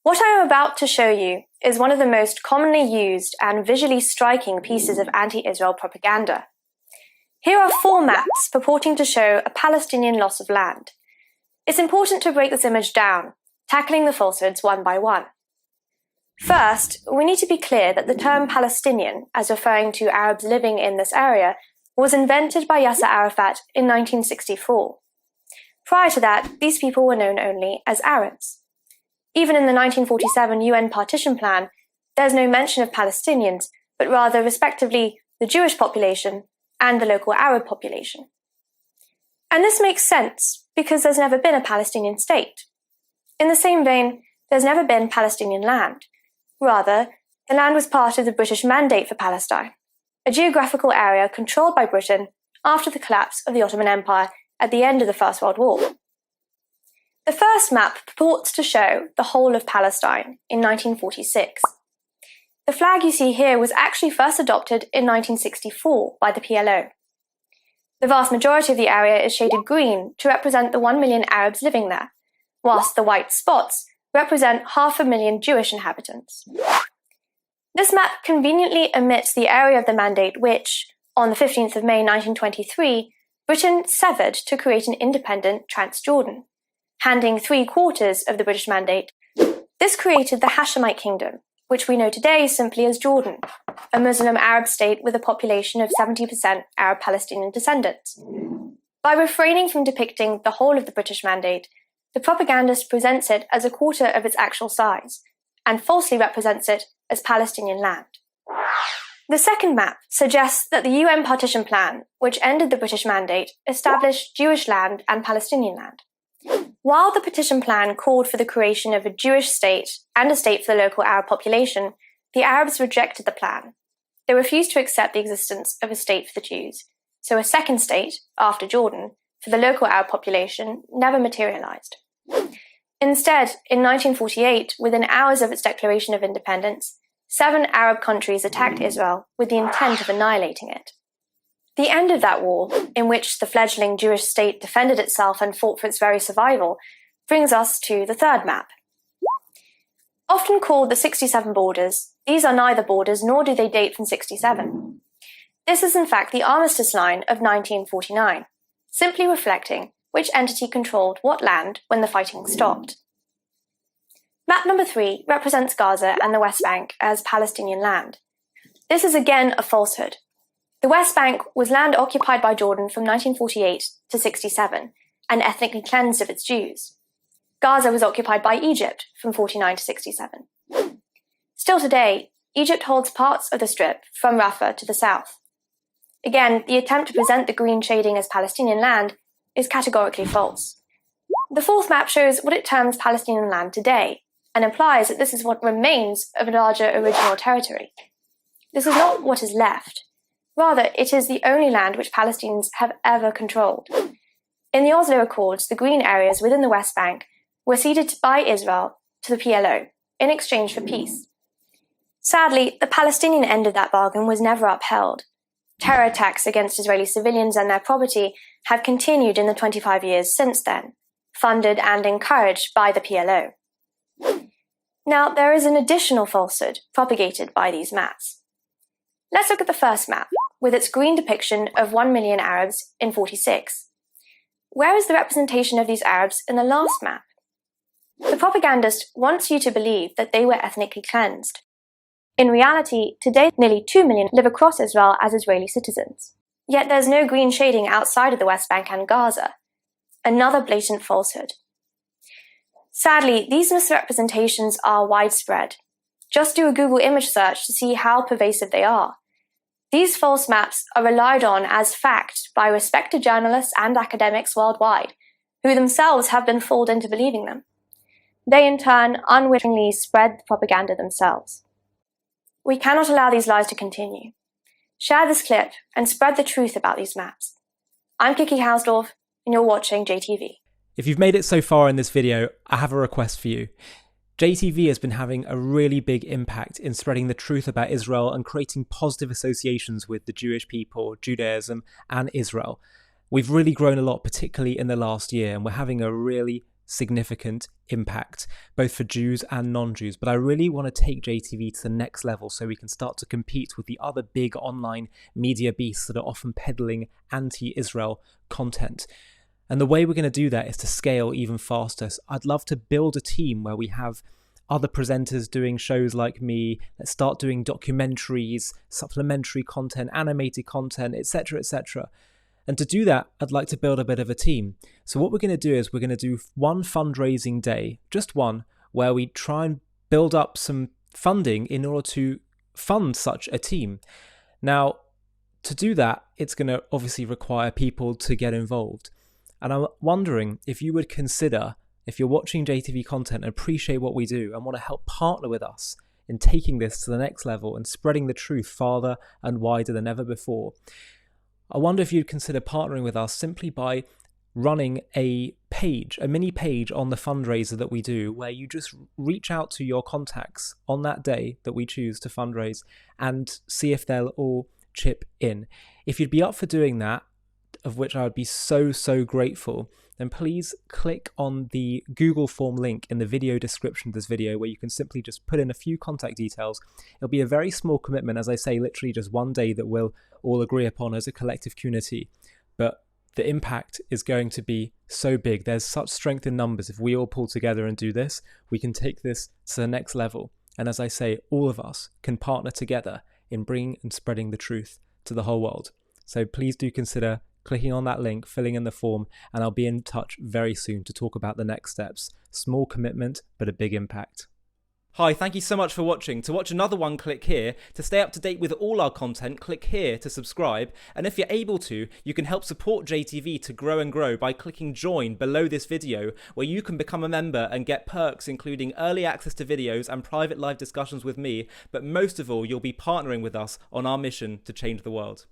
What I am about to show you is one of the most commonly used and visually striking pieces of anti-Israel propaganda. Here are 4 maps purporting to show a Palestinian loss of land. It's important to break this image down, tackling the falsehoods one by one. First, we need to be clear that the term Palestinian, as referring to Arabs living in this area, was invented by Yasser Arafat in 1964. Prior to that, these people were known only as Arabs. Even in the 1947 UN partition plan, there's no mention of Palestinians, but rather, respectively, the Jewish population and the local Arab population. And this makes sense, because there's never been a Palestinian state. In the same vein, there's never been Palestinian land. Rather, the land was part of the British Mandate for Palestine, a geographical area controlled by Britain after the collapse of the Ottoman Empire at the end of the First World War. The first map purports to show the whole of Palestine in 1946. The flag you see here was actually first adopted in 1964 by the PLO. The vast majority of the area is shaded green to represent the 1 million Arabs living there, whilst the white spots represent 500,000 Jewish inhabitants. This map conveniently omits the area of the Mandate which, on the 15th of May 1923, Britain severed to create an independent Transjordan, handing 3/4 of the British Mandate. This created the Hashemite Kingdom, which we know today simply as Jordan, a Muslim Arab state with a population of 70% Arab Palestinian descendants. By refraining from depicting the whole of the British Mandate, the propagandist presents it as 1/4 of its actual size, and falsely represents it as Palestinian land. The second map suggests that the UN partition plan, which ended the British Mandate, established Jewish land and Palestinian land. While the partition plan called for the creation of a Jewish state and a state for the local Arab population, the Arabs rejected the plan. They refused to accept the existence of a state for the Jews, so a second state, after Jordan, for the local Arab population never materialized. Instead, in 1948, within hours of its declaration of independence, 7 Arab countries attacked Israel with the intent of annihilating it. The end of that war, in which the fledgling Jewish state defended itself and fought for its very survival, brings us to the third map. Often called the 67 borders, these are neither borders nor do they date from 67. This is in fact the armistice line of 1949, simply reflecting which entity controlled what land when the fighting stopped. Map number 3 represents Gaza and the West Bank as Palestinian land. This is again a falsehood. The West Bank was land occupied by Jordan from 1948 to 67 and ethnically cleansed of its Jews. Gaza was occupied by Egypt from 49 to 67. Still today, Egypt holds parts of the Strip from Rafah to the south. Again, the attempt to present the green shading as Palestinian land is categorically false. The fourth map shows what it terms Palestinian land today and implies that this is what remains of a larger original territory. This is not what is left. Rather, it is the only land which Palestinians have ever controlled. In the Oslo Accords, the green areas within the West Bank were ceded by Israel to the PLO in exchange for peace. Sadly, the Palestinian end of that bargain was never upheld. Terror attacks against Israeli civilians and their property have continued in the 25 years since then, funded and encouraged by the PLO. Now, there is an additional falsehood propagated by these maps. Let's look at the first map, with its green depiction of 1 million Arabs in 46. Where is the representation of these Arabs in the last map? The propagandist wants you to believe that they were ethnically cleansed. In reality, today nearly 2 million live across Israel as Israeli citizens. Yet there's no green shading outside of the West Bank and Gaza. Another blatant falsehood. Sadly, these misrepresentations are widespread. Just do a Google image search to see how pervasive they are. These false maps are relied on as fact by respected journalists and academics worldwide, who themselves have been fooled into believing them. They in turn unwittingly spread the propaganda themselves. We cannot allow these lies to continue. Share this clip and spread the truth about these maps. I'm Kiki Hausdorff, and you're watching JTV. If you've made it so far in this video, I have a request for you. JTV has been having a really big impact in spreading the truth about Israel and creating positive associations with the Jewish people, Judaism, and Israel. We've really grown a lot, particularly in the last year, and we're having a really significant impact, both for Jews and non-Jews. But I really want to take JTV to the next level so we can start to compete with the other big online media beasts that are often peddling anti-Israel content. And the way we're going to do that is to scale even faster. So I'd love to build a team where we have other presenters doing shows like me. Let's start doing documentaries, supplementary content, animated content, etc., etc. And to do that, I'd like to build a bit of a team. So what we're going to do is we're going to do one fundraising day, just one, where we try and build up some funding in order to fund such a team. Now, to do that, it's going to obviously require people to get involved. And I'm wondering if you would consider, if you're watching JTV content and appreciate what we do and want to help partner with us in taking this to the next level and spreading the truth farther and wider than ever before, I wonder if you'd consider partnering with us simply by running a page, a mini page on the fundraiser that we do, where you just reach out to your contacts on that day that we choose to fundraise and see if they'll all chip in. If you'd be up for doing that, of which I would be so grateful, then please click on the Google form link in the video description of this video, where you can simply just put in a few contact details. It'll be a very small commitment, as I say, literally just one day that we'll all agree upon as a collective community. But the impact is going to be so big. There's such strength in numbers. If we all pull together and do this, we can take this to the next level. And as I say, all of us can partner together in bringing and spreading the truth to the whole world. So please do consider clicking on that link, filling in the form, and I'll be in touch very soon to talk about the next steps. Small commitment, but a big impact. Hi, thank you so much for watching. To watch another one, click here. To stay up to date with all our content, click here to subscribe. And if you're able to, you can help support JTV to grow and grow by clicking join below this video, where you can become a member and get perks including early access to videos and private live discussions with me. But most of all, you'll be partnering with us on our mission to change the world.